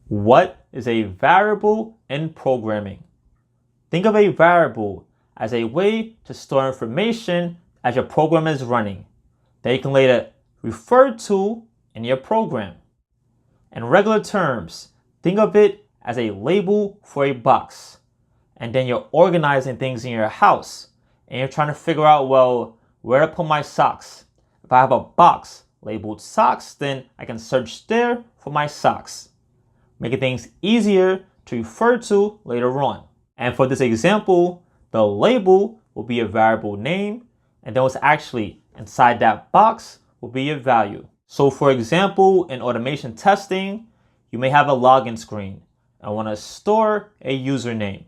What is a variable in programming? Think of a variable as a way to store information as your program is running that you can later refer to in your program. In regular terms, think of it as a label for a box. And then you're organizing things in your house and you're trying to figure out, well, where to put my socks. If I have a box labeled socks, then I can search there for my socks, making things easier to refer to later on. And for this example, the label will be a variable name, and then what's actually inside that box will be a value. So for example, in automation testing, you may have a login screen and want to store a username.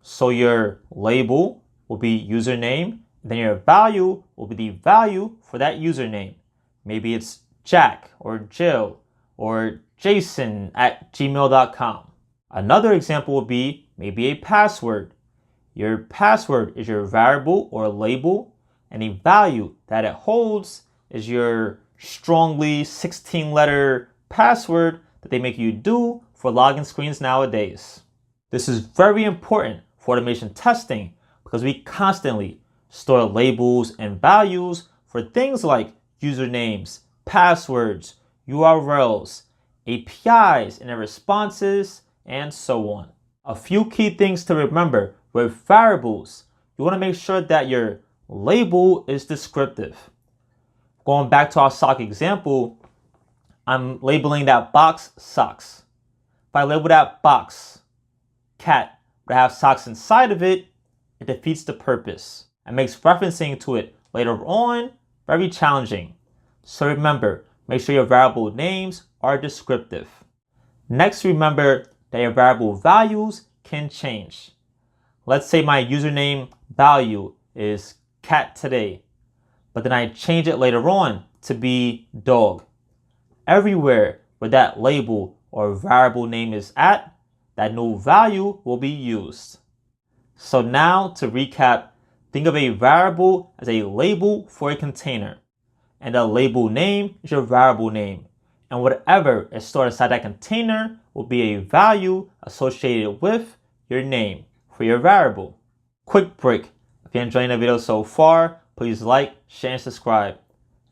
So your label will be username, then your value will be the value for that username. Maybe it's Jack or Jill or Jason at gmail.com. Another example would be maybe a password. Your password is your variable or label, and the value that it holds is your strongly 16-letter password that they make you do for login screens nowadays. This is very important for automation testing because we constantly store labels and values for things like usernames, passwords, URLs, APIs and their responses, and so on. A few key things to remember with variables. You want to make sure that your label is descriptive. Going back to our sock example, I'm labeling that box socks. If I label that box cat, but I have socks inside of it, it defeats the purpose and makes referencing to it later on very challenging. So remember, make sure your variable names are descriptive. Next, remember that your variable values can change. Let's say my username value is cat today, but then I change it later on to be dog. Everywhere where that label or variable name is at, that new value will be used. So now to recap, think of a variable as a label for a container, and a label name is your variable name, and whatever is stored inside that container will be a value associated with your name for your variable. Quick break. If you're enjoying the video so far, please like, share, and subscribe.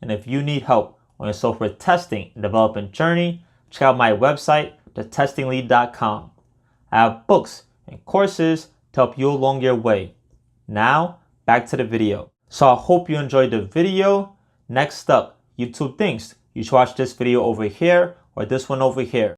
And if you need help on your software testing and development journey, check out my website, thetestinglead.com. I have books and courses to help you along your way. Now, back to the video. So I hope you enjoyed the video. Next up, YouTube thinks you should watch this video over here or this one over here.